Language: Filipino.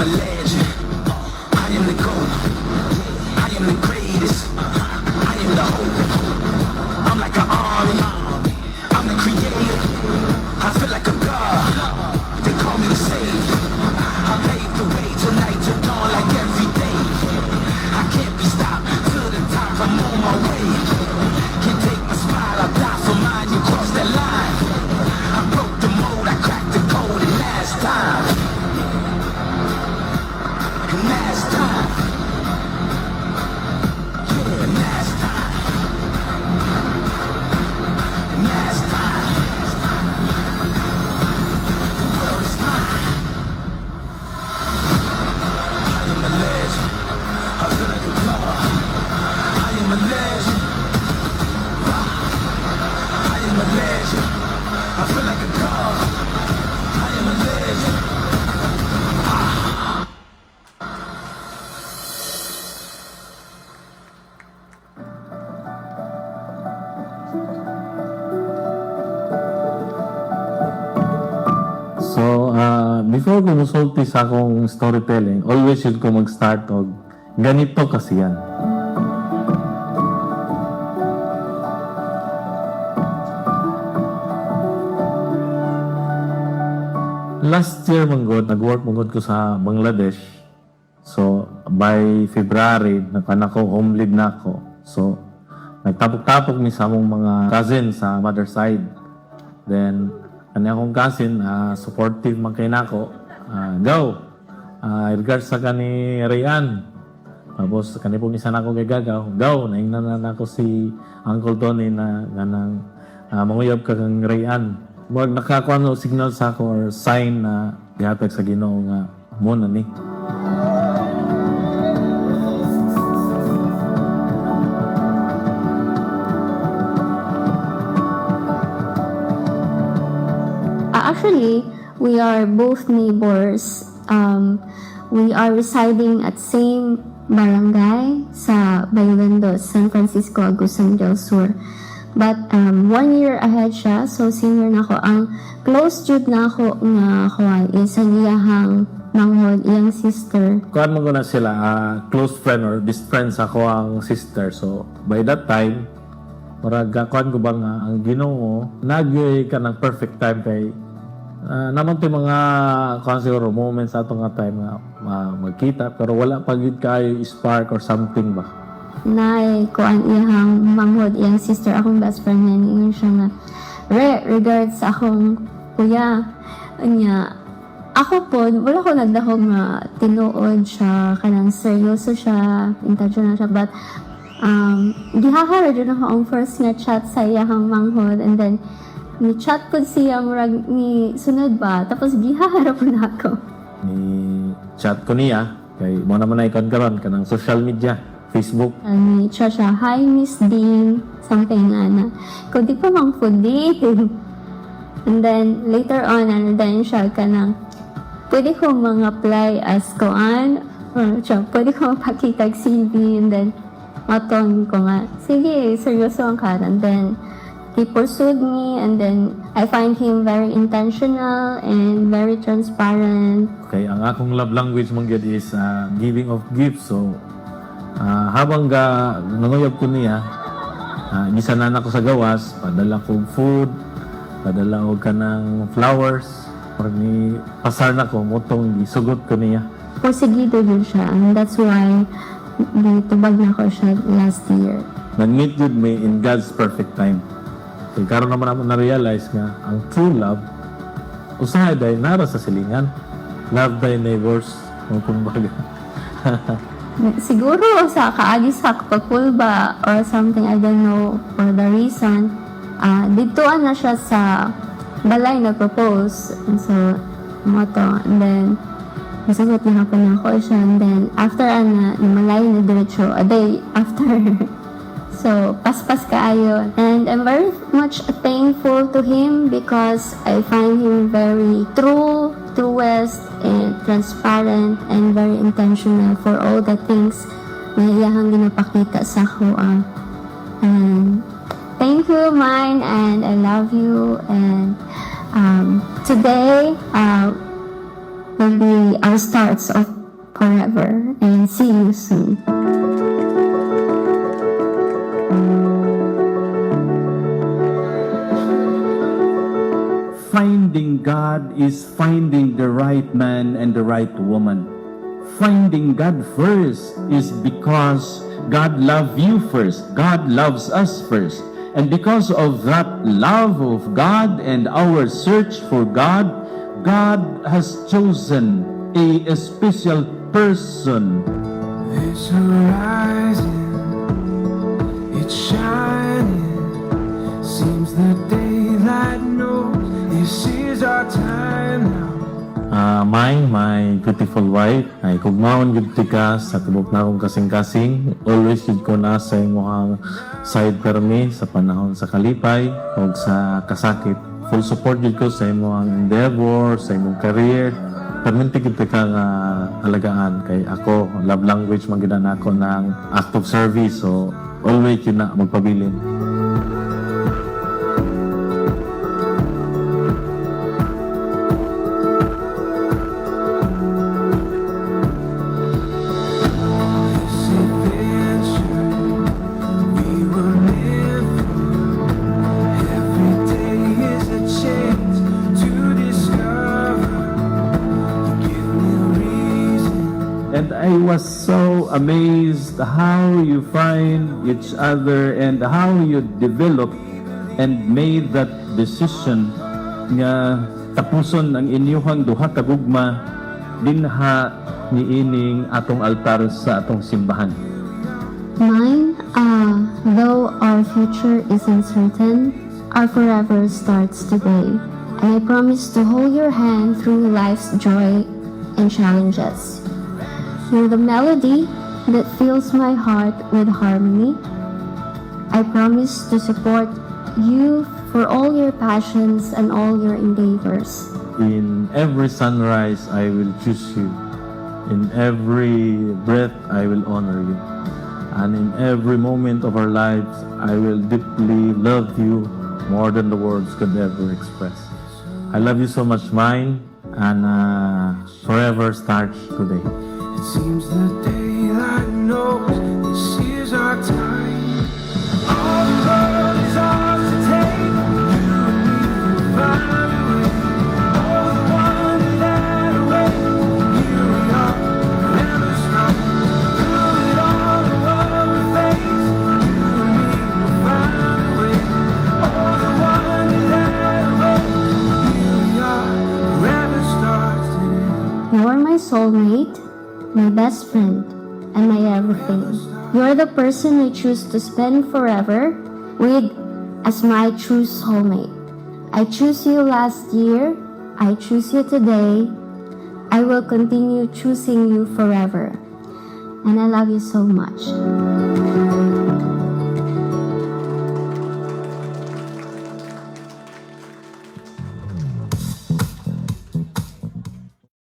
a legend. I am the GOAT. I am the greatest. I am the hope. I'm like an army. I'm the creator. I feel like a god. They call me the savior. I paved the way tonight to dawn like every day. I can't be stopped to the top. I'm on my way. Can't take my smile. I die for mine. You cross that line. I broke the mold. I cracked the code. And last time. And last time. Yeah, last time. Last time. The world is mine. I am a legend. I feel like a god. I am a legend. I am a legend. I feel like a god. I am a legend. So, before ko musulti sa akong storytelling, always yun ko mag-start og ganito kasi yan. Last year manggod, nag-work manggod ko sa Bangladesh. So, by February, nakan ako, home leave na ako. So, nagtapok-tapok mi sa among mga cousin sa mother side. Then, kanya akong cousin, supportive man kay nako. Go! Regards sa kani Rayan. Tapos, kani pong isa na ako kay Gagaw. Go! Naingnan na ako si Uncle Tony na ganang manguyab ka kang Rayan. Wag nakakuha no signal sa ako or sign na gihatag sa Ginoo nga muna ni. Actually, we are both neighbors. We are residing at same barangay sa Bayuendos, San Francisco, Agusan del Sur. But 1 year ahead siya, so senior na ako. Ang close jud na ako nga kuan is ang iyahang manghod, iyang sister. Kuan mo na sila, close friend or best friend sa ako ang sister. So, by that time, marag kuan ko ba nga, ang Ginoo, nagyoy ka ng perfect time kay naman ito mga kuan siguro moments sa atong nga time nga magkita, pero wala pa gid kayo spark or something ba? Nay, kuan iyang manghod, iyang sister, akong best friend niya, niingon siya nga, regards sa akong kuya. Anya, ako po, wala ko nagdahog nga tinuod siya, kanang seryoso siya, intentional siya, but gihahara dyan ako ang first nga chat sa iyang manghod, and then, ni-chat ko siya, murag, ni sunod ba, tapos gihahara po na ako. Ni-chat ko niya, kay mo naman na ikon karon kanang social media, Facebook. Ni-chat siya, hi Miss Dean, something nga na, kung di pa mang foodie. And then, later on, then siya ka ng, pwede ko mag-apply as koan, or siya, pwede ko magpakitag CV, and then, matong ko nga, sige, seryoso ang ka. And then, he pursued me, and then I find him very intentional and very transparent. Okay, ang akong love language mong gyud is giving of gifts. So, habang nanguyab ko niya, gisanan ako sa gawas, padala ko food, padala ko ka ng flowers, or ni pasar na ko, motong isugot ko niya. Porsigido din siya, and that's why tubag na ko siya last year. Nag-meet yun may in God's perfect time. So, karon naman naman na-realize nga, ang true love, usahay dahil nara sa silingan. Love thy neighbors, kung kumbaga. Siguro sa kaagi sa pagpulba or something, I don't know for the reason, ditoan na siya sa balay na propose. And so, moto. And then, nasagot na ako siya. And then, after namalay na diretso, a day after. So, paspas kaayo. And I'm very much thankful to him because I find him very true, truest, and transparent, and very intentional for all the things na iyahang ginapakita sa ako. And thank you, mine, and I love you. And today, will be our starts of forever. And see you soon. Finding God is finding the right man and the right woman. Finding God first is because God loved you first. God loves us first. And because of that love of God and our search for God, God has chosen a special person. There's a rising, it's shining. Seems the daylight knows this is our time now. My beautiful wife, ay kugmaon gud ti ka sa tibok na akong kasing-kasing. Always gud ko na sa imong side permi sa panahon sa kalipay o sa kasakit. Full support gud ko sa imong endeavor, sa imong career. Perminti gud ka nga alagaan kay ako love language man gid nako ng act of service, so always yun na magpabilin. This adventure we will live through. Every day is a chance to discover. You give me reason. And I was so amazed how you find each other and how you develop and made that decision nga tapuson ang inyuhang duha ka gugma dinha niining atong altar sa atong simbahan. Mine, though our future is uncertain, our forever starts today. And I promise to hold your hand through life's joy and challenges. You're the melody that fills my heart with harmony. I promise to support you for all your passions and all your endeavors. In every sunrise, I will choose you. In every breath, I will honor you. And in every moment of our lives, I will deeply love you more than the words could ever express. I love you so much, mine, and forever starts today. It seems the daylight knows this is our time. All the world is ours to take. You and me will find a way. All the wonder that awaits. Here we are, never stop. Through it all, the world will face. You and me will find a way. All the wonder that awaits. Here we are, forever starts today. You're my soulmate, my best friend, and my everything. You're the person I choose to spend forever with as my true soulmate. I choose you last year, I choose you today, I will continue choosing you forever. And I love you so much.